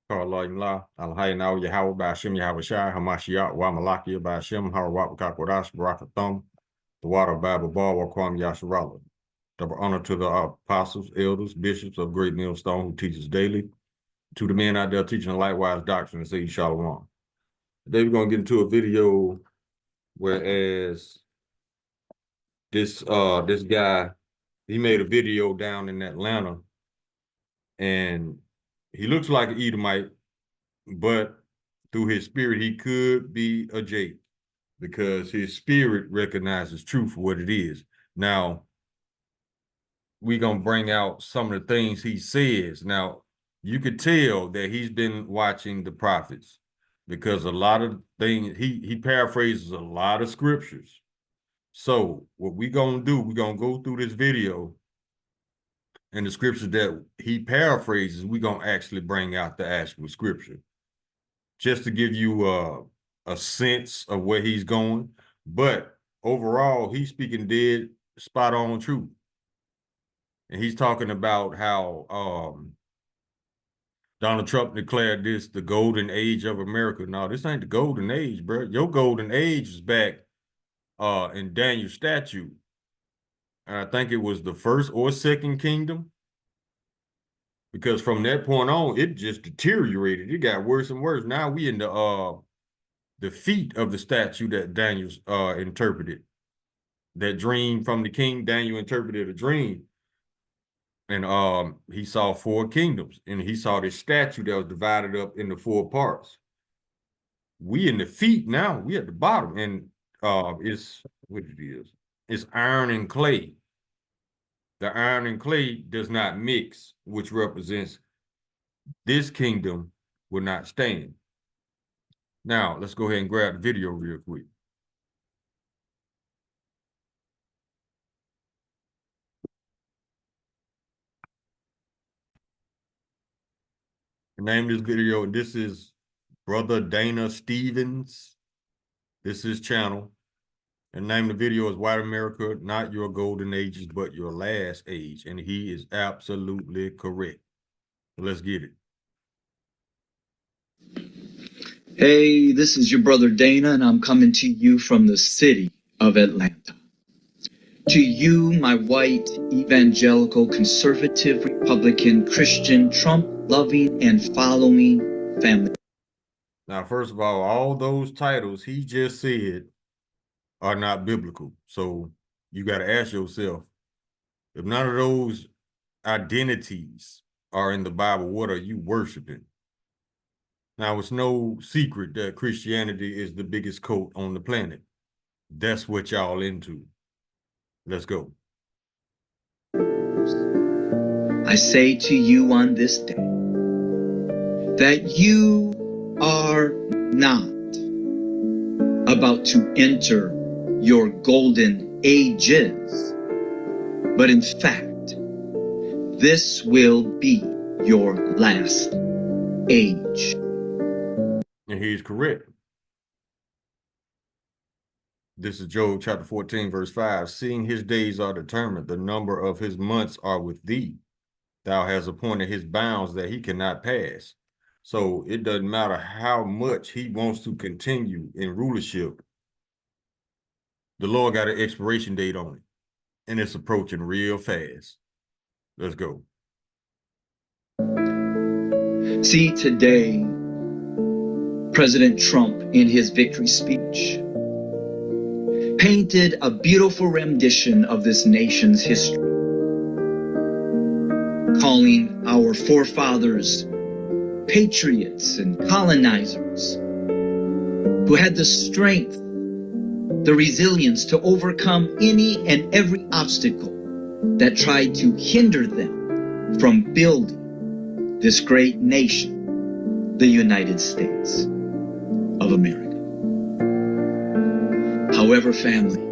Karla Alhaynao Yahweh Bashim Yahweh Shai Hamashiach Wamalaki Bashim Harawat Kakodash Barakathum, the water Bible Bar Wakwam Yasharala. Double honor to the apostles, elders, bishops of Great Millstone who teaches daily, to the men out there teaching the likewise doctrine and say Shalom. Today we're gonna get into a video whereas this guy, he made a video down in Atlanta and he looks like an Edomite, but through his spirit, he could be a Jake because his spirit recognizes truth for what it is. Now, we're going to bring out some of the things he says. Now, you could tell that he's been watching the prophets because a lot of things, he paraphrases a lot of scriptures. So what we're going to do, we're going to go through this video and the scriptures that he paraphrases, we're going to actually bring out the actual scripture just to give you a sense of where he's going. But overall, he's speaking dead spot on truth. And he's talking about how Donald Trump declared this the golden age of America. No, this ain't the golden age, bro. Your golden age is back in Daniel's statute. I think it was the first or second kingdom. Because from that point on, it just deteriorated. It got worse and worse. Now we in the feet of the statue that Daniel's interpreted. That dream from the king, Daniel interpreted a dream. And he saw 4 kingdoms. And he saw this statue that was divided up into 4 parts. We in the feet now, we at the bottom. And it's what it is. It's iron and clay. The iron and clay does not mix, which represents this kingdom will not stand. Now, let's go ahead and grab the video real quick. The name of this video, this is Brother Dana Stevens. This is his channel. And the name of the video is White America, Not Your Golden Ages, But Your Last Age. And he is absolutely correct. So let's get it. Hey, this is your brother Dana, and I'm coming to you from the city of Atlanta. To you, my white, evangelical, conservative, Republican, Christian, Trump-loving, and following family. Now, first of all those titles he just said are not biblical. So you got to ask yourself, if none of those identities are in the Bible, what are you worshiping? Now, it's no secret that Christianity is the biggest cult on the planet. That's what y'all into. Let's go. I say to you on this day that you are not about to enter your golden ages, but in fact, this will be your last age. And he's correct. This is Job chapter 14, verse 5. Seeing his days are determined, the number of his months are with thee. Thou hast appointed his bounds that he cannot pass. So it doesn't matter how much he wants to continue in rulership. The Lord got an expiration date on it, and it's approaching real fast. Let's go. See, today, President Trump, in his victory speech, painted a beautiful rendition of this nation's history, calling our forefathers patriots and colonizers who had the strength, the resilience to overcome any and every obstacle that tried to hinder them from building this great nation, the United States of America. However, family,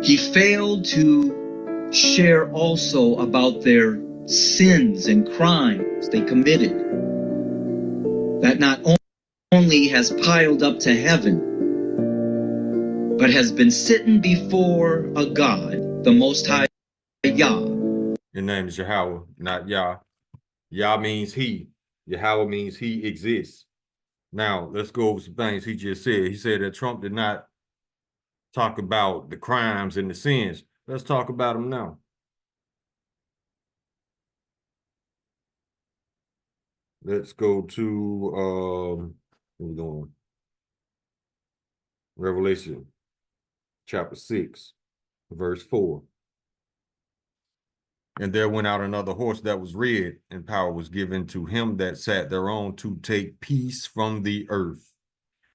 he failed to share also about their sins and crimes they committed that not only has piled up to heaven, but has been sitting before a God, the Most High Yah. Your name is Yahweh, not Yah. Yah means he. Yahweh means he exists. Now, let's go over some things he just said. He said that Trump did not talk about the crimes and the sins. Let's talk about them now. Let's go to where we going? Revelation chapter 6, verse 4. And there went out another horse that was red, and power was given to him that sat thereon to take peace from the earth,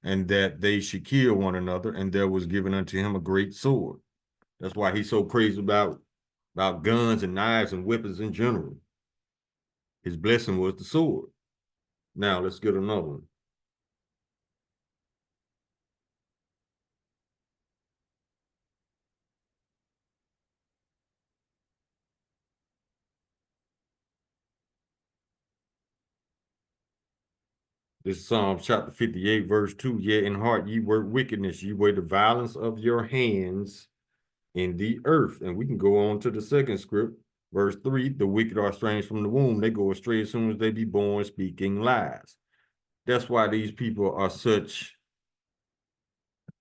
and that they should kill one another, and there was given unto him a great sword. That's why he's so crazy about guns and knives and weapons in general. His blessing was the sword. Now let's get another one. This is Psalms chapter 58, verse 2. Yet in heart ye work wickedness, ye weigh the violence of your hands in the earth. And we can go on to the second script, verse 3. The wicked are estranged from the womb. They go astray as soon as they be born, speaking lies. That's why these people are such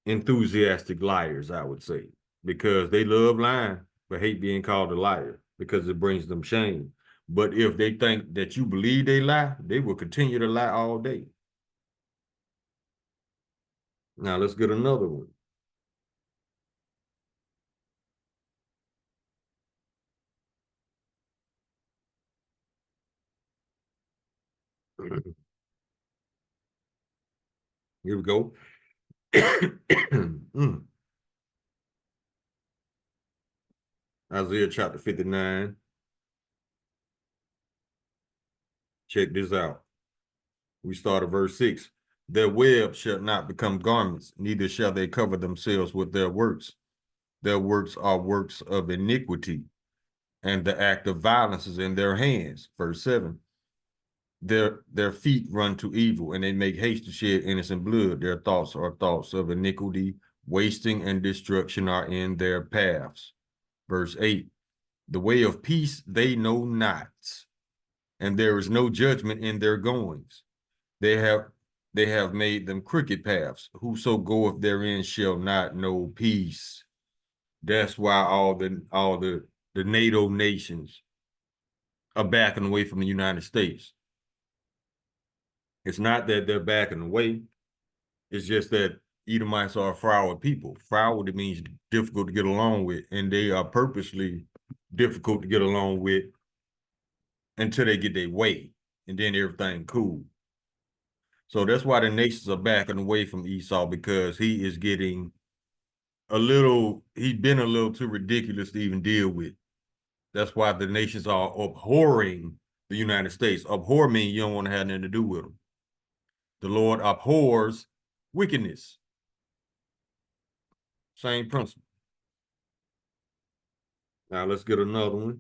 enthusiastic liars, I would say, because they love lying, but hate being called a liar because it brings them shame. But if they think that you believe they lie, they will continue to lie all day. Now let's get another one. Here we go. Isaiah chapter 59. Check this out. We start at verse 6. Their web shall not become garments, neither shall they cover themselves with their works. Their works are works of iniquity, and the act of violence is in their hands. Verse 7. Their feet run to evil, and they make haste to shed innocent blood. Their thoughts are thoughts of iniquity, wasting and destruction are in their paths. Verse 8. The way of peace they know not, and there is no judgment in their goings. They have made them crooked paths. Whoso goeth therein shall not know peace. That's why all the NATO nations are backing away from the United States. It's not that they're backing away. It's just that Edomites are a froward people. Froward, it means difficult to get along with, and they are purposely difficult to get along with until they get their way, and then everything cool. So that's why the nations are backing away from Esau, because he is getting he's been a little too ridiculous to even deal with. That's why the nations are abhorring the United States. Abhor means you don't want to have nothing to do with them. The Lord abhors wickedness. Same principle. Now let's get another one.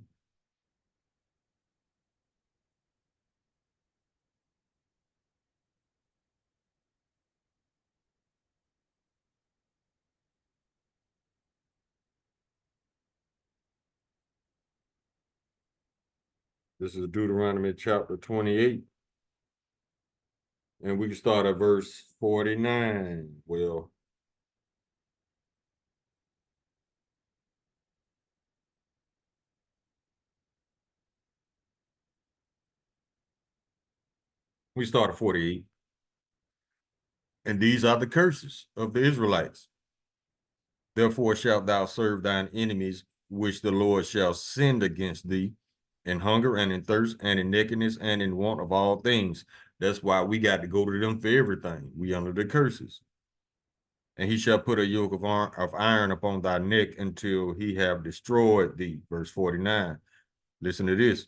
This is Deuteronomy chapter 28. And we can start at verse 49. Well, we start at 48. And these are the curses of the Israelites. Therefore shalt thou serve thine enemies, which the Lord shall send against thee, in hunger and in thirst and in nakedness and in want of all things. That's why we got to go to them for everything. We under the curses. And he shall put a yoke of iron upon thy neck until he have destroyed thee. Verse 49. Listen to this.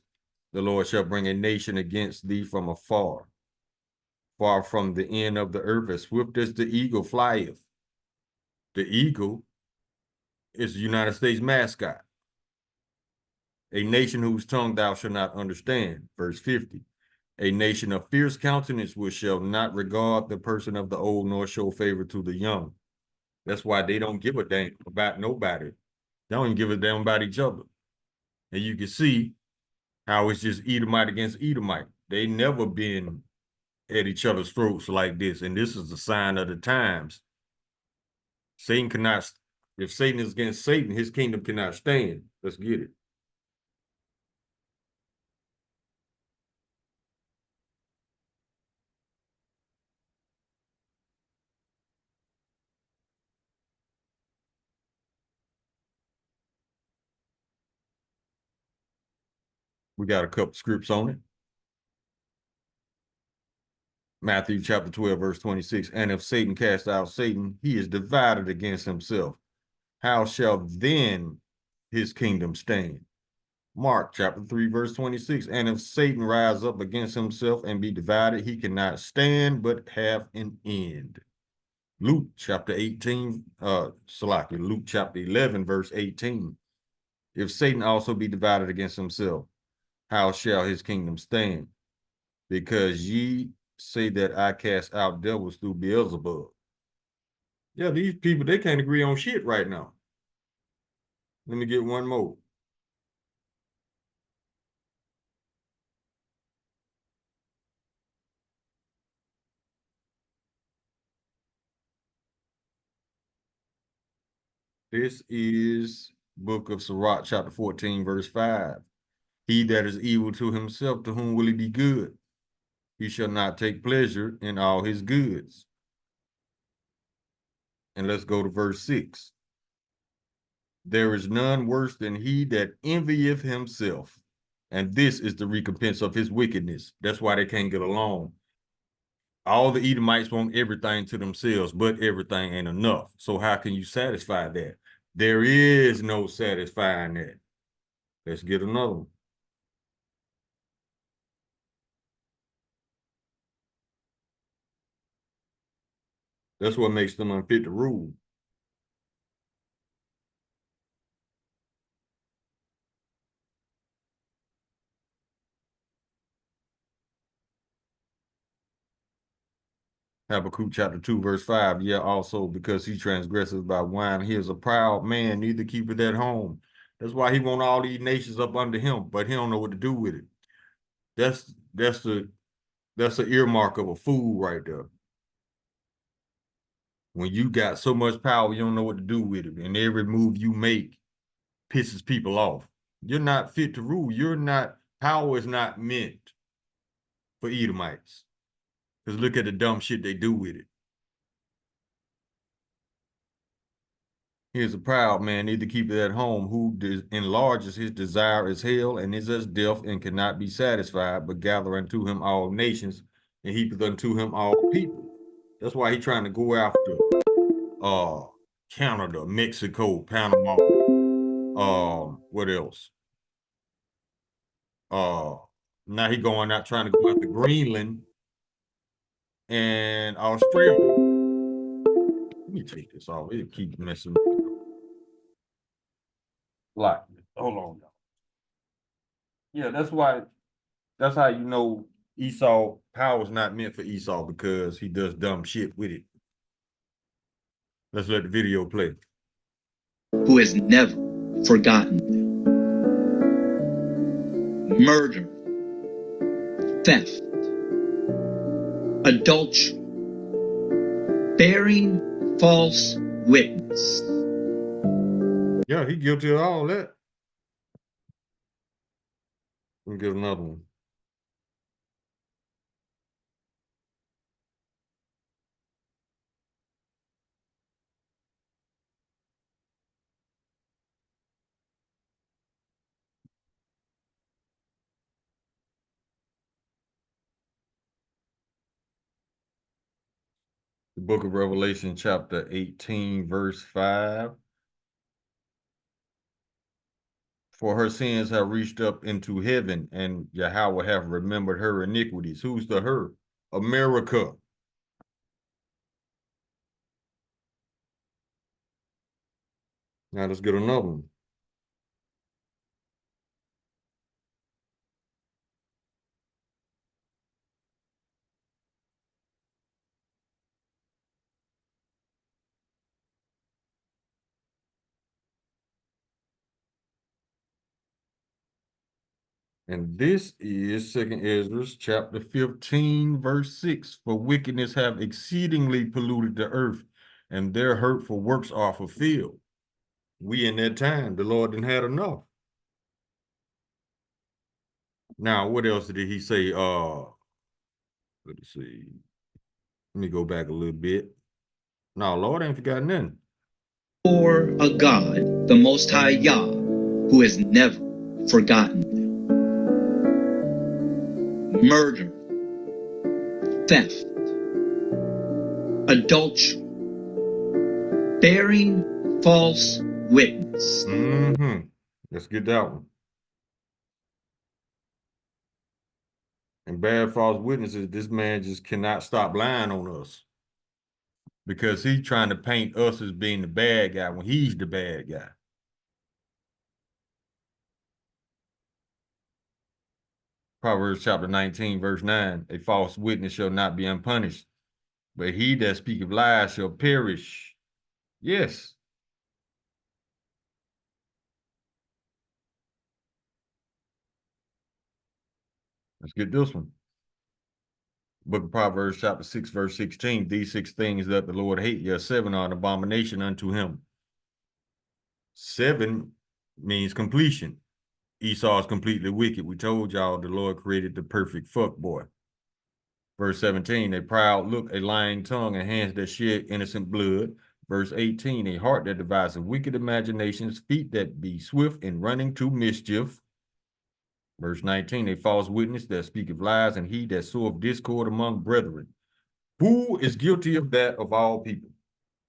The Lord shall bring a nation against thee from afar, far from the end of the earth, as swift as the eagle flieth. The eagle is the United States mascot. A nation whose tongue thou shalt not understand. Verse 50. A nation of fierce countenance which shall not regard the person of the old, nor show favor to the young. That's why they don't give a damn about nobody. They don't even give a damn about each other. And you can see how it's just Edomite against Edomite. They never been at each other's throats like this, and this is the sign of the times. Satan cannot, if Satan is against Satan, his kingdom cannot stand. Let's get it. We got a couple scripts on it. Matthew chapter 12, verse 26. And if Satan cast out Satan, he is divided against himself. How shall then his kingdom stand? Mark chapter 3, verse 26. And if Satan rise up against himself and be divided, he cannot stand, but have an end. Luke chapter 18, Luke chapter 11, verse 18. If Satan also be divided against himself, how shall his kingdom stand? Because ye say that I cast out devils through Beelzebub. Yeah, these people, they can't agree on shit right now. Let me get one more. This is book of Sirach, chapter 14, verse 5. He that is evil to himself, to whom will he be good? He shall not take pleasure in all his goods. And let's go to verse 6. There is none worse than he that envieth himself, and this is the recompense of his wickedness. That's why they can't get along. All the Edomites want everything to themselves, but everything ain't enough. So how can you satisfy that? There is no satisfying that. Let's get another one. That's what makes them unfit to rule. Habakkuk chapter 2, verse 5. Yeah, also because he transgresses by wine, he is a proud man, neither keepeth at home. That's why he want all these nations up under him, but he don't know what to do with it. That's the earmark of a fool right there. When you got so much power, you don't know what to do with it, and every move you make pisses people off. You're not fit to rule. Power is not meant for Edomites. Because look at the dumb shit they do with it. He is a proud man, neither keep it at home, who enlarges his desire as hell, and is as deaf, and cannot be satisfied, but gather unto him all nations, and heapeth unto him all people. That's why he's trying to go after Canada, Mexico, Panama, what else? Uh Now he going out trying to go after Greenland and Australia. Let me take this off. It keeps messing me up. Like, hold on. Yeah, that's how you know Esau power is not meant for Esau, because he does dumb shit with it. Let's let the video play. Who has never forgotten them. Murder, theft, adultery, bearing false witness. Yeah, he guilty of all that. Let me get another one. The book of Revelation, chapter 18, verse 5. For her sins have reached up into heaven, and Yahweh have remembered her iniquities. Who's the her? America. Now let's get another one. And this is 2nd Ezra chapter 15, verse 6. For wickedness have exceedingly polluted the earth, and their hurtful works are fulfilled. We in that time, the Lord didn't had enough. Now, what else did he say? Let's see. Let me go back a little bit. No, Lord ain't forgotten nothing. For a God, the Most High Yah, who has never forgotten them. Murder, theft, adultery, bearing false witness. Let's get that one. And bad false witnesses, this man just cannot stop lying on us. Because he's trying to paint us as being the bad guy when he's the bad guy. Proverbs chapter 19, verse 9, a false witness shall not be unpunished, but he that speaketh lies shall perish. Yes. Let's get this one. Book of Proverbs chapter 6, verse 16, these 6 things that the Lord hate, yes, 7 are an abomination unto him. 7 means completion. Esau is completely wicked. We told y'all the Lord created the perfect fuck boy. Verse 17, a proud look, a lying tongue, and hands that shed innocent blood. Verse 18, a heart that devises wicked imaginations, feet that be swift in running to mischief. Verse 19, a false witness that speaketh lies, and he that soweth discord among brethren. Who is guilty of that of all people?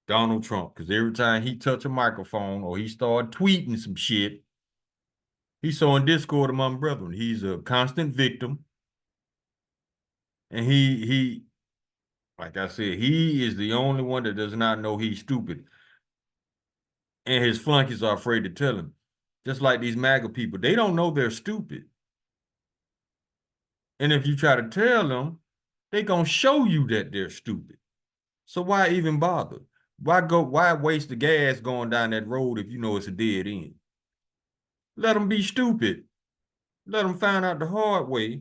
Donald Trump, because every time he touch a microphone or he start tweeting some shit, he's sowing discord among brethren. He's a constant victim. And he, like I said, he is the only one that does not know he's stupid. And his flunkies are afraid to tell him. Just like these MAGA people, they don't know they're stupid. And if you try to tell them, they're going to show you that they're stupid. So why even bother? Why waste the gas going down that road if you know it's a dead end? Let them be stupid. Let them find out the hard way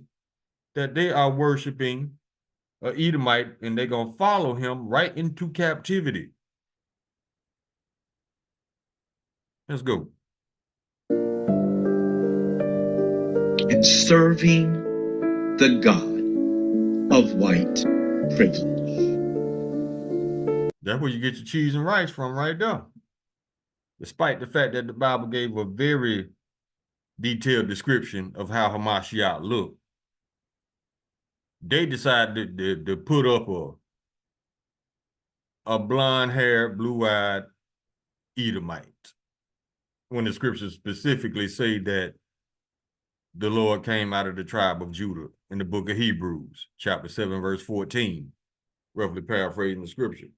that they are worshiping an Edomite and they're going to follow him right into captivity. Let's go. And serving the God of white privilege. That's where you get your cheese and rice from right there. Despite the fact that the Bible gave a very detailed description of how Hamashiach looked, they decided to put up a blonde-haired, blue-eyed Edomite when the scriptures specifically say that the Lord came out of the tribe of Judah in the book of Hebrews, chapter 7, verse 14, roughly paraphrasing the scripture.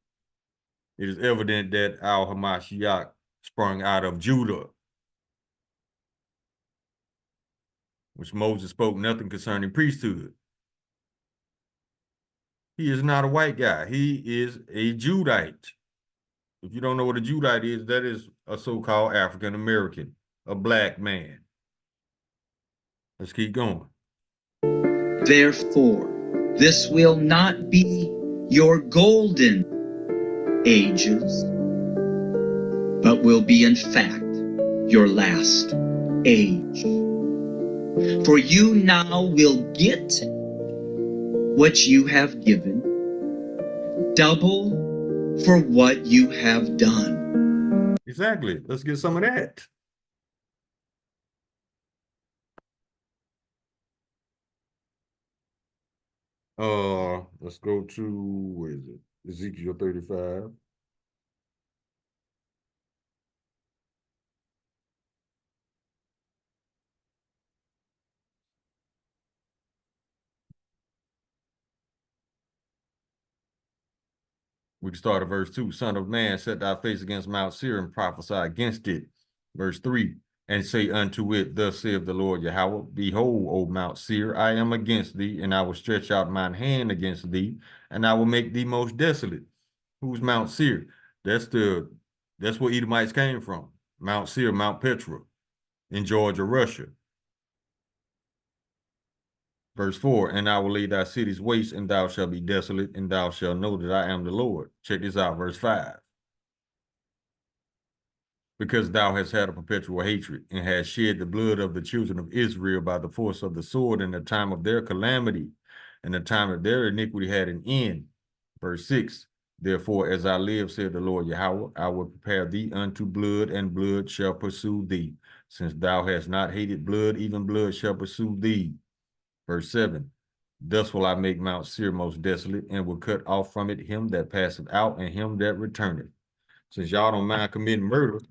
It is evident that our Hamashiach sprung out of Judah, which Moses spoke nothing concerning priesthood. He is not a white guy. He is a Judite. If you don't know what a Judite is, that is a so-called African American, a black man. Let's keep going. Therefore, this will not be your golden ages, but will be in fact your last age. For you now will get what you have given, double for what you have done. Exactly. Let's get some of that. Let's go to, where is it? Ezekiel 35. We can start at verse 2. Son of man, set thy face against Mount Seir and prophesy against it. Verse 3. And say unto it, thus saith the Lord Yahweh, behold, O Mount Seir, I am against thee, and I will stretch out mine hand against thee, and I will make thee most desolate. Who's Mount Seir? That's where Edomites came from. Mount Seir, Mount Petra, in Georgia, Russia. Verse 4, and I will lay thy cities waste, and thou shalt be desolate, and thou shalt know that I am the Lord. Check this out, verse 5. Because thou hast had a perpetual hatred, and hast shed the blood of the children of Israel by the force of the sword in the time of their calamity, and the time of their iniquity had an end. Verse 6, therefore, as I live, said the Lord Yahweh, I will prepare thee unto blood, and blood shall pursue thee. Since thou hast not hated blood, even blood shall pursue thee. Verse 7, thus will I make Mount Seir most desolate, and will cut off from it him that passeth out, and him that returneth. Since y'all don't mind committing murder,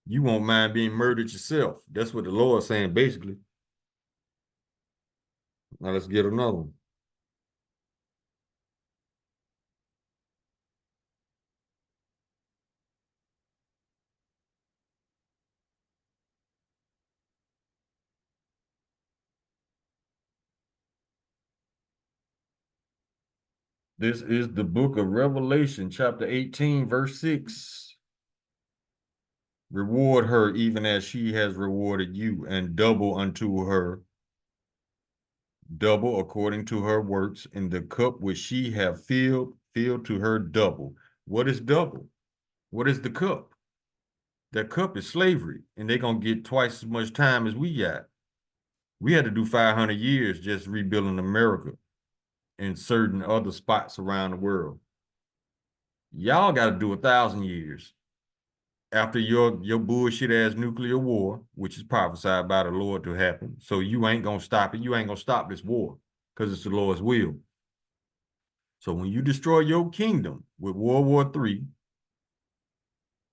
you won't mind being murdered yourself. That's what the Lord's saying, basically. Now let's get another one. This is the book of Revelation, chapter 18, verse 6. Reward her even as she has rewarded you, and double unto her, double according to her works, in the cup which she have filled, fill to her double. What is double? What is the cup? That cup is slavery, and they're going to get twice as much time as we got. We had to do 500 years just rebuilding America and certain other spots around the world. Y'all got to do 1,000 years after your bullshit ass nuclear war, which is prophesied by the Lord to happen. So you ain't going to stop it. You ain't going to stop this war because it's the Lord's will. So when you destroy your kingdom with World War III,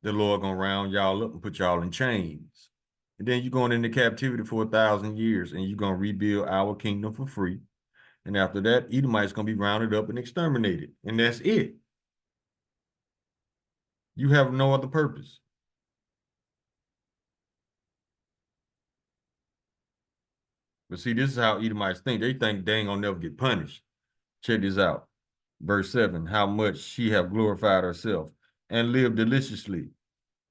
the Lord going to round y'all up and put y'all in chains. And then you're going into captivity for 1,000 years, and you're going to rebuild our kingdom for free. And after that, Edomites going to be rounded up and exterminated. And that's it. You have no other purpose. But see, this is how Edomites think. They think they ain't going to never get punished. Check this out. Verse 7, how much she have glorified herself and lived deliciously.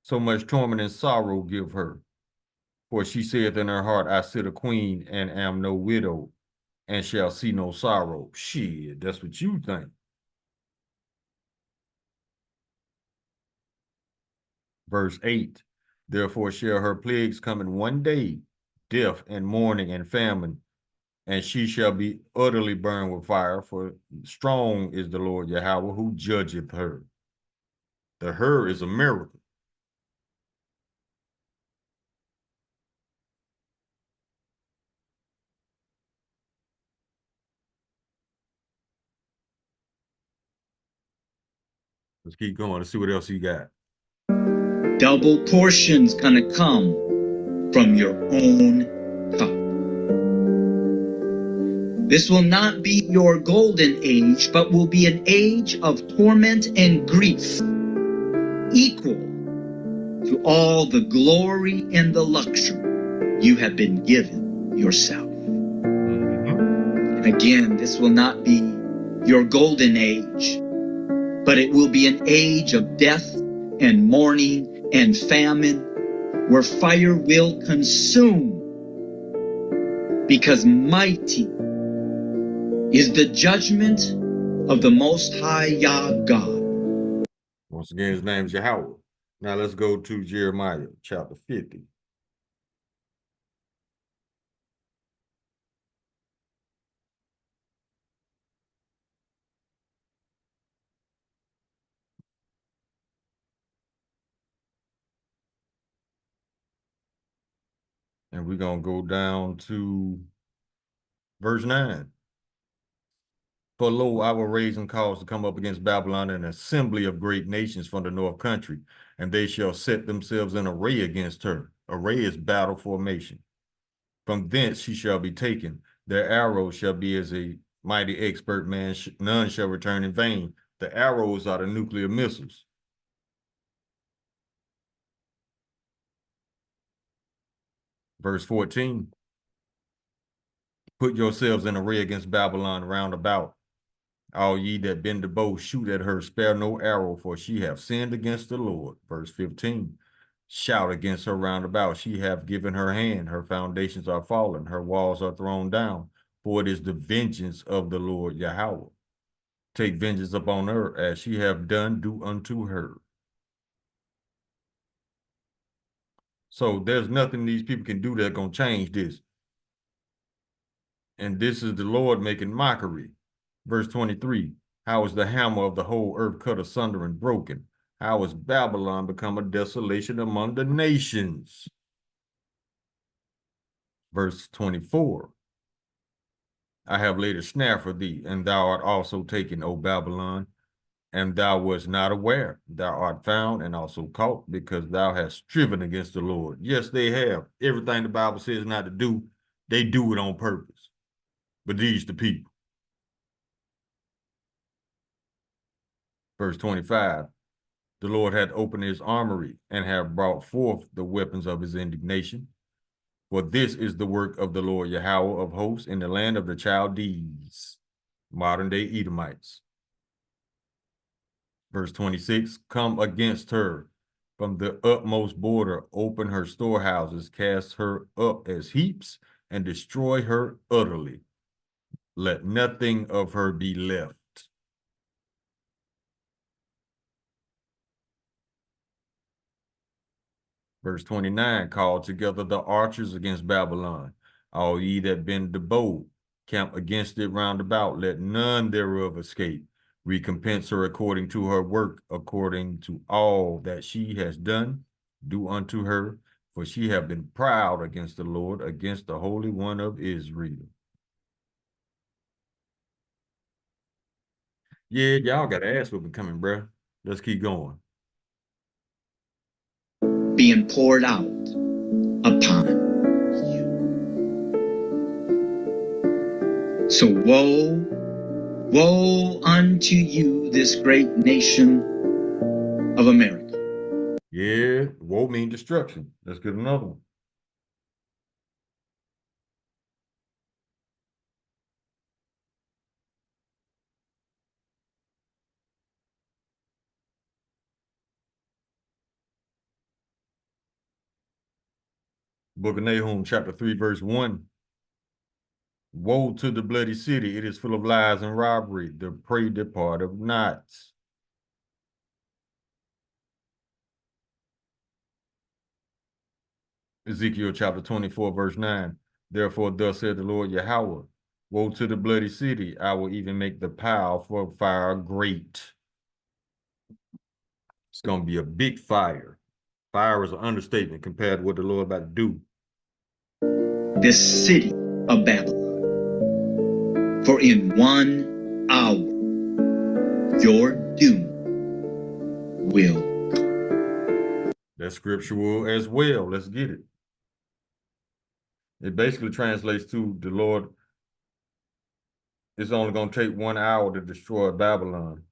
So much torment and sorrow give her. For she saith in her heart, I sit a queen and am no widow, and shall see no sorrow. Shit, that's what you think. Verse 8, therefore shall her plagues come in one day, death and mourning and famine, and she shall be utterly burned with fire, for strong is the Lord Yahweh who judgeth her. The her is America. Let's keep going. Let's see what else you got. Double portions gonna come from your own cup. This will not be your golden age, but will be an age of torment and grief, equal to all the glory and the luxury you have been given yourself. And again, this will not be your golden age, but it will be an age of death and mourning and famine, where fire will consume, because mighty is the judgment of the Most High Yah God. Once again, his name is Yahweh. Now let's go to Jeremiah chapter 50. And we're going to go down to verse 9. For lo, I will raise and cause to come up against Babylon an assembly of great nations from the north country, and they shall set themselves in array against her. Array is battle formation. From thence she shall be taken. Their arrows shall be as a mighty expert man. None shall return in vain. The arrows are the nuclear missiles. Verse 14. Put yourselves in array against Babylon round about. All ye that bend the bow, shoot at her, spare no arrow, for she hath sinned against the Lord. Verse 15. Shout against her round about. She hath given her hand. Her foundations are fallen. Her walls are thrown down. for it is the vengeance of the Lord Yahweh. Take vengeance upon her, as she have done, do unto her. So there's nothing these people can do that's going to change this. And this is the Lord making mockery. Verse 23, how is the hammer of the whole earth cut asunder and broken? How is Babylon become a desolation among the nations? Verse 24, I have laid a snare for thee, and thou art also taken, O Babylon, and thou wast not aware. Thou art found and also caught, because thou hast striven against the Lord. Yes, they have. Everything the Bible says not to do, they do it on purpose. But these the people. Verse 25, the Lord hath opened his armory and have brought forth the weapons of his indignation. For this is the work of the Lord Yahweh of hosts in the land of the Chaldees, modern day Edomites. Verse 26, come against her from the utmost border, open her storehouses, cast her up as heaps, and destroy her utterly. Let nothing of her be left. Verse 29, call together the archers against Babylon, all ye that bend the bow, camp against it round about, let none thereof escape. Recompense her according to her work, according to all that she has done, do unto her, for she have been proud against the Lord, against the Holy One of Israel. Yeah, y'all got ass whooping coming, bruh. Let's keep going. Being poured out upon you. So woe unto you, this great nation of America. Yeah, woe means destruction. Let's get another one. Book of Nahum, chapter 3, verse 1. Woe to the bloody city, it is full of lies and robbery, the prey departeth not. Ezekiel chapter 24, verse 9. Therefore, thus said the Lord Yahweh, woe to the bloody city, I will even make the pile for fire great. It's going to be a big fire. Fire is an understatement compared to what the Lord about to do. This city of Babylon, for in 1 hour your doom will. That's scriptural as well. Let's get it. It basically translates to the Lord, it's only going to take 1 hour to destroy Babylon.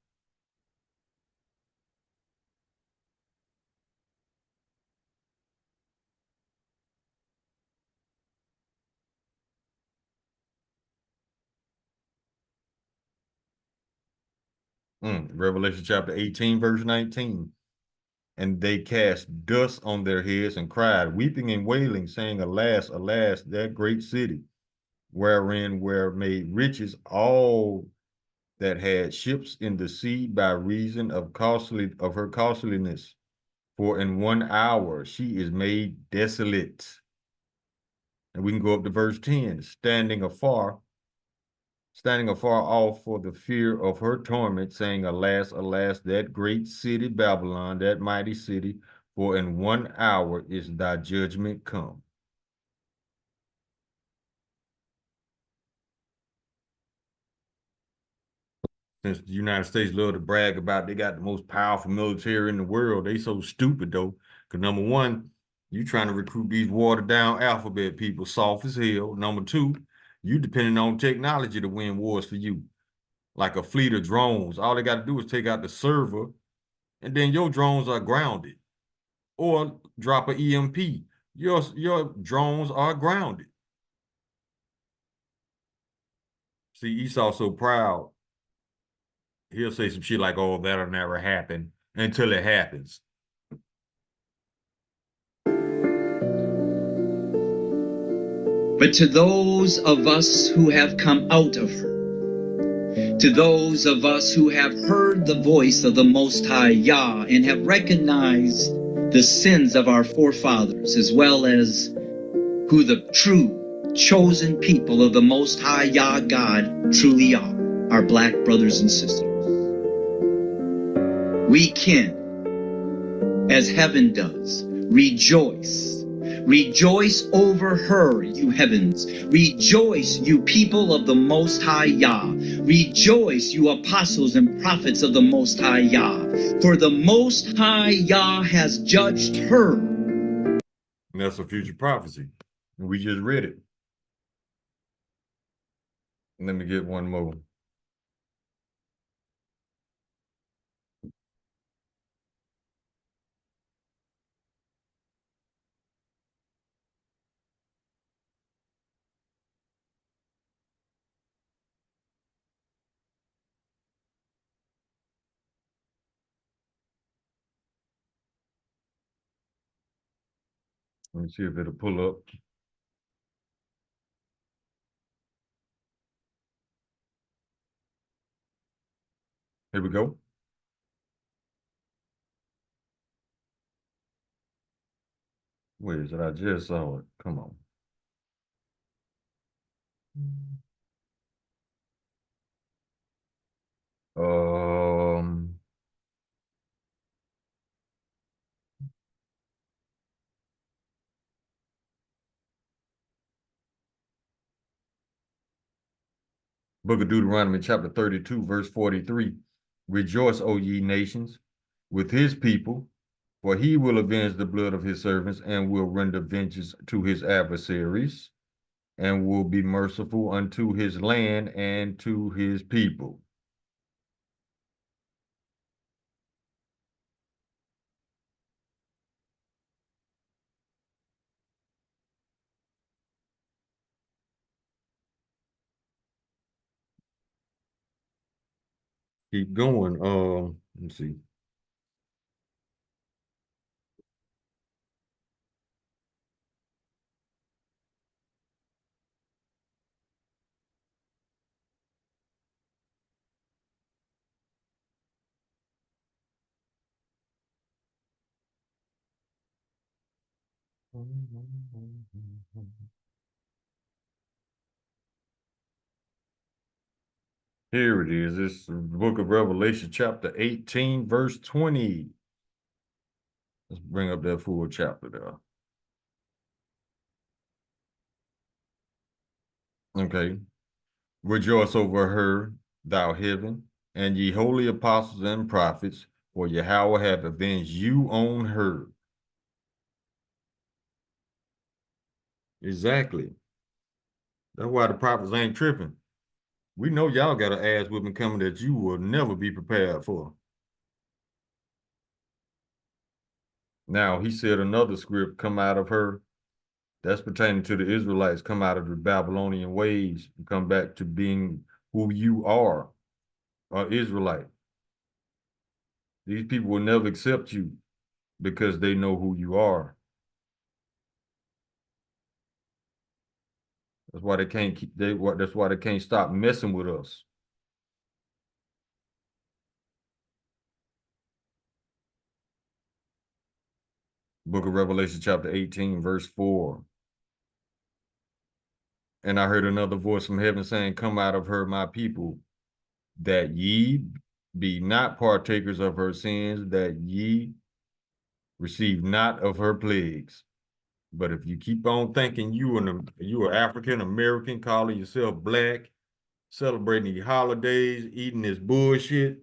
Revelation chapter 18, verse 19. And they cast dust on their heads and cried, weeping and wailing, saying, alas, alas, that great city, wherein were made riches all that had ships in the sea by reason of her costliness. For in 1 hour she is made desolate. And we can go up to verse 10, standing afar off for the fear of her torment, saying, alas, alas, that great city Babylon, that mighty city, for in 1 hour is thy judgment come. Since the United States love to brag about they got the most powerful military in the world, they so stupid though. Because number one, you trying to recruit these watered down alphabet people, soft as hell. Number two, you depending on technology to win wars for you. Like a fleet of drones. All they got to do is take out the server, and then your drones are grounded. Or drop an EMP. Your drones are grounded. See, Esau so proud. He'll say some shit like, oh, that'll never happen, until it happens. But But to those of us who have come out of her, to those of us who have heard the voice of the Most High Yah and have recognized the sins of our forefathers, as well as who the true chosen people of the Most High Yah God truly are, our black brothers and sisters, we can, as heaven does, rejoice. Rejoice over her, you heavens. Rejoice, you people of the Most High Yah. Rejoice, you apostles and prophets of the Most High Yah. For the Most High Yah has judged her. And that's a future prophecy. We just read it. Let me get one more. Let me see if it'll pull up. Here we go. Where is it? I just saw it. Come on. Book of Deuteronomy, chapter 32, verse 43. Rejoice, O ye nations, with his people, for he will avenge the blood of his servants and will render vengeance to his adversaries and will be merciful unto his land and to his people. Keep going. Let me see. Here it is. It's the book of Revelation, chapter 18, verse 20. Let's bring up that full chapter there. Okay. Rejoice over her, thou heaven, and ye holy apostles and prophets, for Yahweh hath avenged you on her. Exactly. That's why the prophets ain't tripping. We know y'all got an ass whipping coming that you will never be prepared for. Now, he said another script come out of her. That's pertaining to the Israelites, come out of the Babylonian ways and come back to being who you are, an Israelite. These people will never accept you because they know who you are. That's why they can't keep, that's why they can't stop messing with us. Book of Revelation, chapter 18, verse 4. And I heard another voice from heaven saying, come out of her, my people, that ye be not partakers of her sins, that ye receive not of her plagues. But if you keep on thinking you are African American, calling yourself black, celebrating these holidays, eating this bullshit,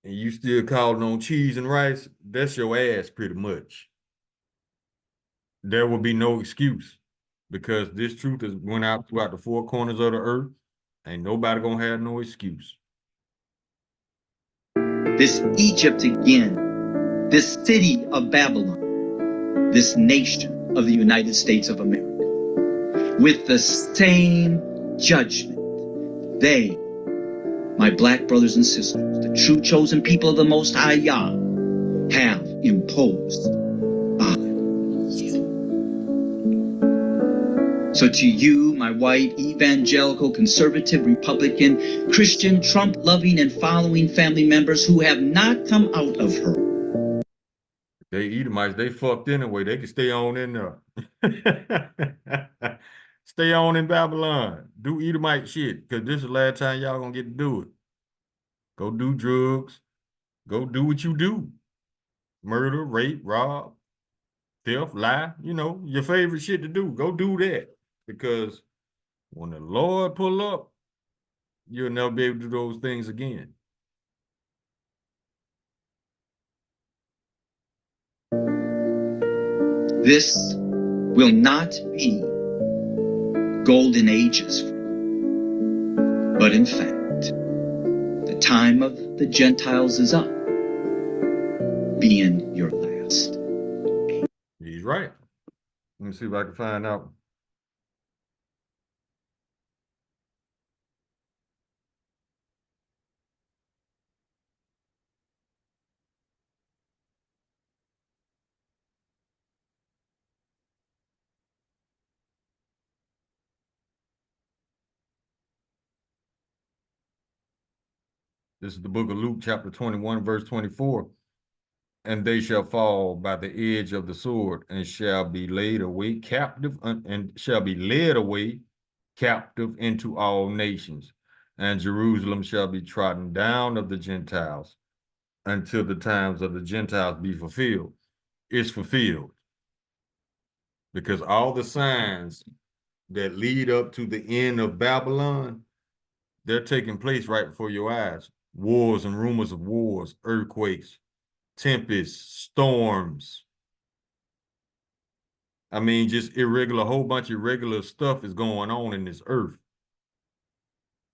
and you still calling on cheese and rice, that's your ass pretty much. There will be no excuse because this truth has went out throughout the four corners of the earth. Ain't nobody gonna have no excuse. This Egypt again, this city of Babylon, this nation of the United States of America, with the same judgment they, my black brothers and sisters, the true chosen people of the Most High Yah, have imposed on you. So to you, my white, evangelical, conservative, Republican, Christian, Trump-loving and following family members who have not come out of her, they Edomites, they fucked anyway. They can stay on in there. Stay on in Babylon. Do Edomite shit, because this is the last time y'all gonna get to do it. Go do drugs. Go do what you do. Murder, rape, rob, theft, lie. You know, your favorite shit to do. Go do that. Because when the Lord pull up, you'll never be able to do those things again. this will not be golden ages, but in fact, the time of the Gentiles is up, being your last. He's right. Let me see if I can find out. This is the book of Luke, chapter 21, verse 24. And they shall fall by the edge of the sword, and shall be laid away captive, and shall be led away captive into all nations. And Jerusalem shall be trodden down of the Gentiles until the times of the Gentiles be fulfilled. It's fulfilled. Because all the signs that lead up to the end of Babylon, they're taking place right before your eyes. Wars and rumors of wars, earthquakes, tempests, storms. I mean, just irregular, a whole bunch of irregular stuff is going on in this earth.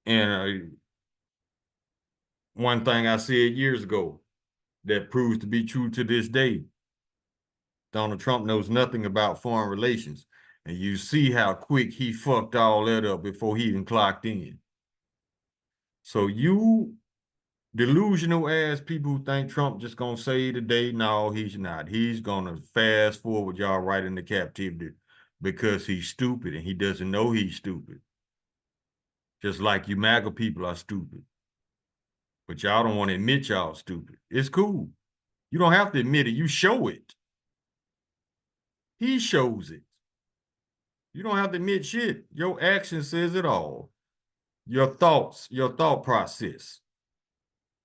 And one thing I said years ago that proves to be true to this day, Donald Trump knows nothing about foreign relations. And you see how quick he fucked all that up before he even clocked in. So you delusional ass people who think Trump just gonna save the day, no, he's not. He's gonna fast forward y'all right into captivity because he's stupid and he doesn't know he's stupid. Just like you MAGA people are stupid. But y'all don't want to admit y'all stupid. It's cool. You don't have to admit it. You show it. He shows it. You don't have to admit shit. Your action says it all. Your thoughts, your thought process.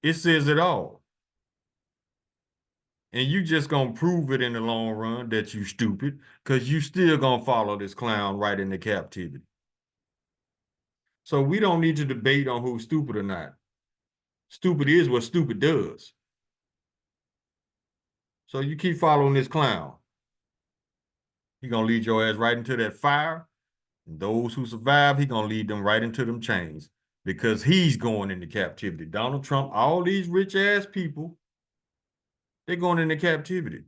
It says it all. And you just gonna prove it in the long run that you stupid, because you still gonna follow this clown right into captivity. So we don't need to debate on who's stupid or not. Stupid is what stupid does. So you keep following this clown. He gonna lead your ass right into that fire. And those who survive, he gonna lead them right into them chains because he's going into captivity. Donald Trump, all these rich ass people, they're going into captivity.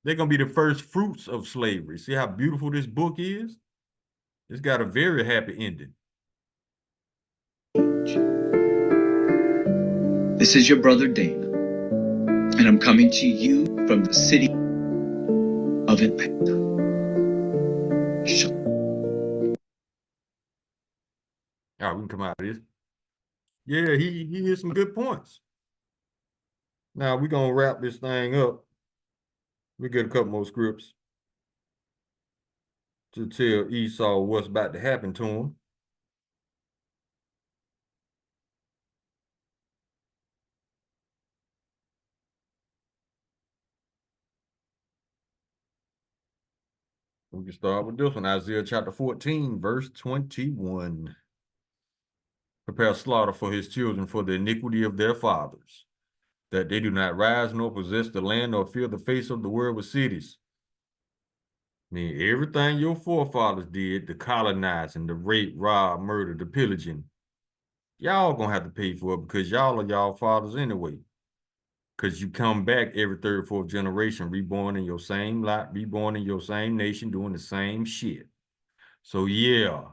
They're gonna be the first fruits of slavery. See how beautiful this book is? It's got a very happy ending. This is your brother Dana, and I'm coming to you from the city of Atlanta. All right, we can come out of this. Yeah, he hit some good points. Now we're gonna wrap this thing up. We get a couple more scripts to tell Esau what's about to happen to him. We can start with this one, Isaiah chapter 14, verse 21. Prepare slaughter for his children for the iniquity of their fathers, that they do not rise nor possess the land nor fill the face of the world with cities. I mean, everything your forefathers did, the colonizing, the rape, rob, murder, the pillaging, y'all gonna have to pay for it because y'all are y'all fathers anyway. Because you come back every third, fourth generation, reborn in your same lot, reborn in your same nation, doing the same shit. So yeah,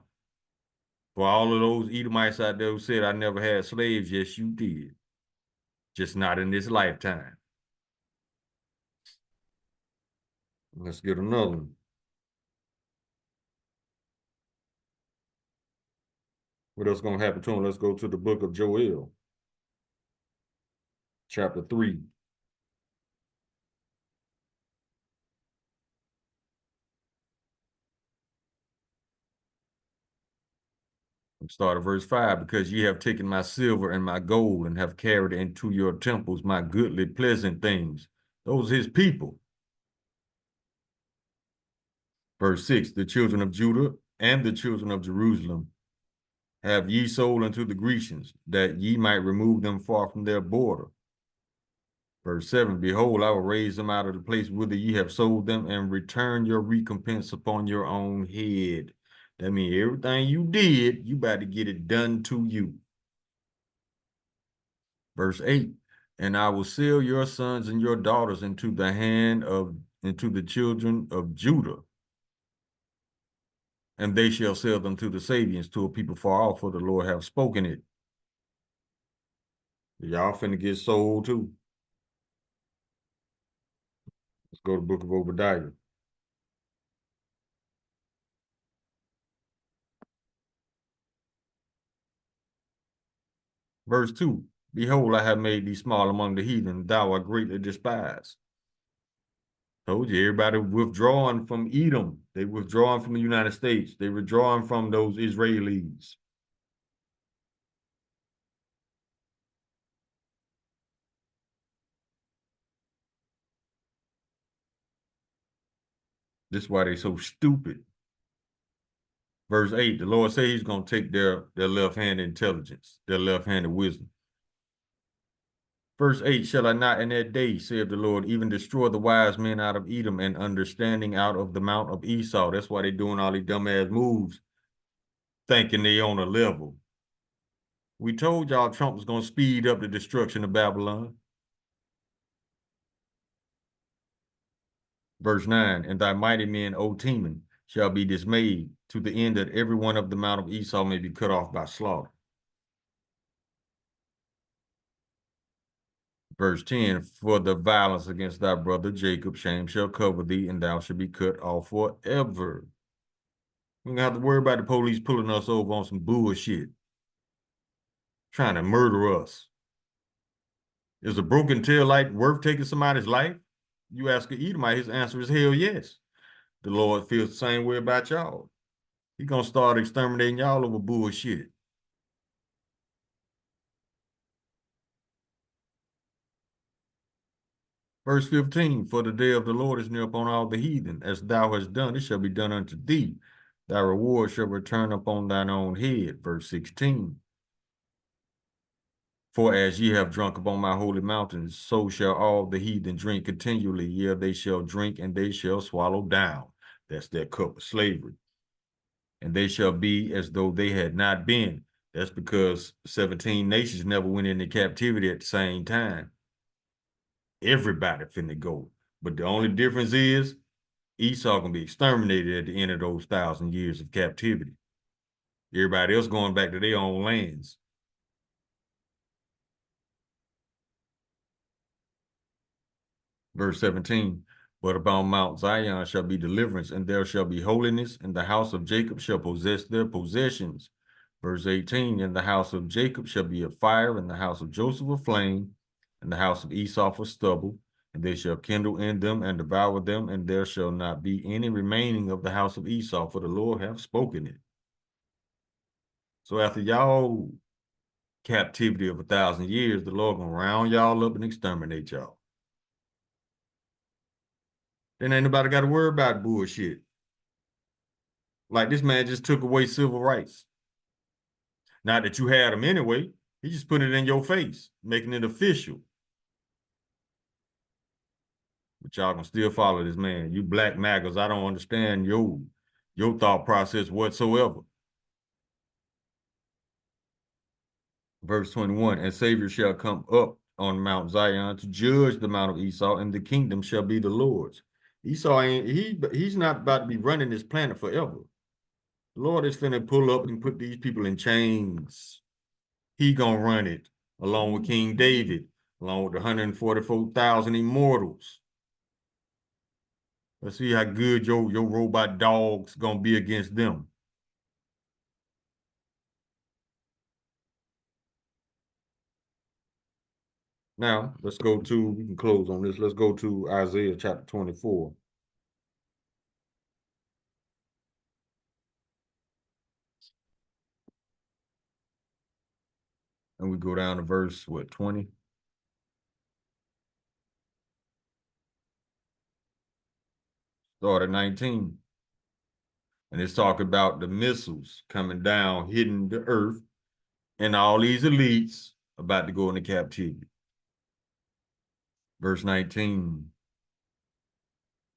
for all of those Edomites out there who said I never had slaves, yes, you did. Just not in this lifetime. Let's get another one. What else gonna happen to him? Let's go to the book of Joel, chapter 3. Start at verse 5. Because ye have taken my silver and my gold and have carried into your temples my goodly pleasant things. Those are his people. Verse 6. The children of Judah and the children of Jerusalem have ye sold unto the Grecians, that ye might remove them far from their border. Verse 7. Behold, I will raise them out of the place whither ye have sold them, and return your recompense upon your own head. That means everything you did, you about to get it done to you. Verse 8. And I will sell your sons and your daughters into the children of Judah, and they shall sell them to the Sabians, to a people far off, for the Lord hath spoken it. Y'all finna get sold too. Let's go to the book of Obadiah. Verse 2. Behold, I have made thee small among the heathen, thou art greatly despised. Told you, everybody withdrawing from Edom. They withdrawing from the United States. They withdrawing from those Israelis. This is why they so stupid. Verse 8, the Lord said he's going to take their left-handed intelligence, their left-handed wisdom. Verse 8, shall I not in that day, saith the Lord, even destroy the wise men out of Edom and understanding out of the mount of Esau? That's why they doing all these dumbass moves, thinking they on a level. We told y'all Trump was going to speed up the destruction of Babylon. Verse 9, and thy mighty men, O Teman, shall be dismayed, to the end that every one of the mount of Esau may be cut off by slaughter. Verse 10, for the violence against thy brother Jacob, shame shall cover thee, and thou shalt be cut off forever. We don't have to worry about the police pulling us over on some bullshit, trying to murder us. Is a broken tail light worth taking somebody's life? You ask an Edomite, his answer is hell yes. The Lord feels the same way about y'all. He gonna start exterminating y'all over bullshit. Verse 15, for the day of the Lord is near upon all the heathen. As thou hast done, it shall be done unto thee. Thy reward shall return upon thine own head. Verse 16, for as ye have drunk upon my holy mountains, so shall all the heathen drink continually. Yea, they shall drink and they shall swallow down. That's their cup of slavery. And they shall be as though they had not been. That's because 17 nations never went into captivity at the same time. Everybody finna go. But the only difference is Esau gonna be exterminated at the end of those 1,000 years of captivity. Everybody else going back to their own lands. Verse 17, but upon Mount Zion shall be deliverance, and there shall be holiness, and the house of Jacob shall possess their possessions. Verse 18, and the house of Jacob shall be a fire, and the house of Joseph a flame, and the house of Esau for stubble, and they shall kindle in them and devour them, and there shall not be any remaining of the house of Esau, for the Lord hath spoken it. So after y'all captivity of 1,000 years, the Lord gonna round y'all up and exterminate y'all. Then ain't nobody got to worry about bullshit. Like this man just took away civil rights. Not that you had them anyway. He just put it in your face, making it official. But y'all gonna still follow this man. You black MAGAs, I don't understand your thought process whatsoever. Verse 21, and Savior shall come up on Mount Zion to judge the mount of Esau, and the kingdom shall be the Lord's. Esau he's not about to be running this planet forever. The Lord is finna pull up and put these people in chains. He gonna run it along with King David, along with the 144,000 immortals. Let's see how good your robot dog's gonna be against them. Now, let's go to, we can close on this. Let's go to Isaiah chapter 24. And we go down to verse, what, 20? Start at 19. And it's talking about the missiles coming down, hitting the earth, and all these elites about to go into captivity. Verse 19.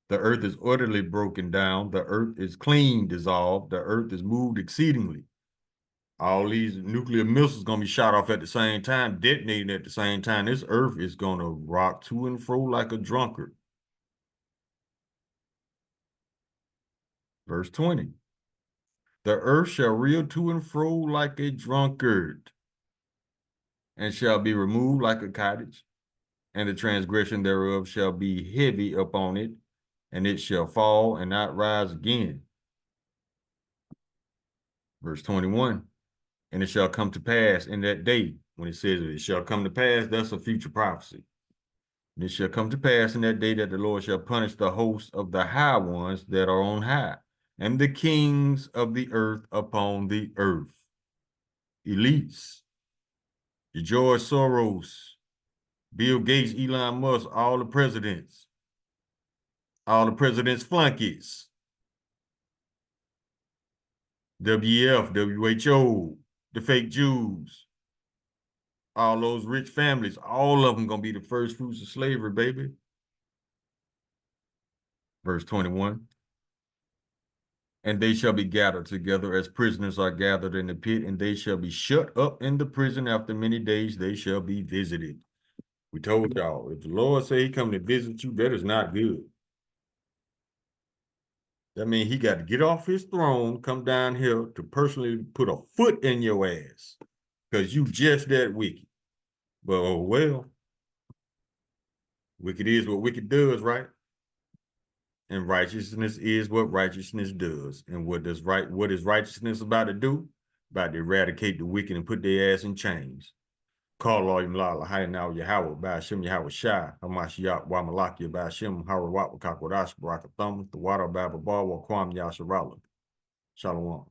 The earth is utterly broken down. The earth is clean, dissolved. The earth is moved exceedingly. All these nuclear missiles going to be shot off at the same time, detonating at the same time. This earth is going to rock to and fro like a drunkard. Verse 20. The earth shall reel to and fro like a drunkard, and shall be removed like a cottage, and the transgression thereof shall be heavy upon it, and it shall fall and not rise again. Verse 21. And it shall come to pass in that day, when it says it shall come to pass, that's a future prophecy. And it shall come to pass in that day that the Lord shall punish the hosts of the high ones that are on high, and the kings of the earth upon the earth. Elites, your George Soros, Bill Gates, Elon Musk, all the presidents flunkies, WEF, WHO, the fake Jews, all those rich families, all of them gonna be the first fruits of slavery, baby. Verse 21. And they shall be gathered together as prisoners are gathered in the pit, and they shall be shut up in the prison. After many days they shall be visited. We told y'all, if the Lord say he come to visit you, that is not good. That means he got to get off his throne, come down here to personally put a foot in your ass, because you just that wicked. But oh well, wicked is what wicked does, right? And righteousness is what righteousness does. And what is righteousness about to do? About to eradicate the wicked and put their ass in chains. Call all Lala, Hayanaw Yahweh, Bashim Yahweh Shai, Hamashiach, Wamalaki, Bashim, Harawat, Kakodash, Barakathum, the water Baba Bar, Wakwam Yasharala. Shalom.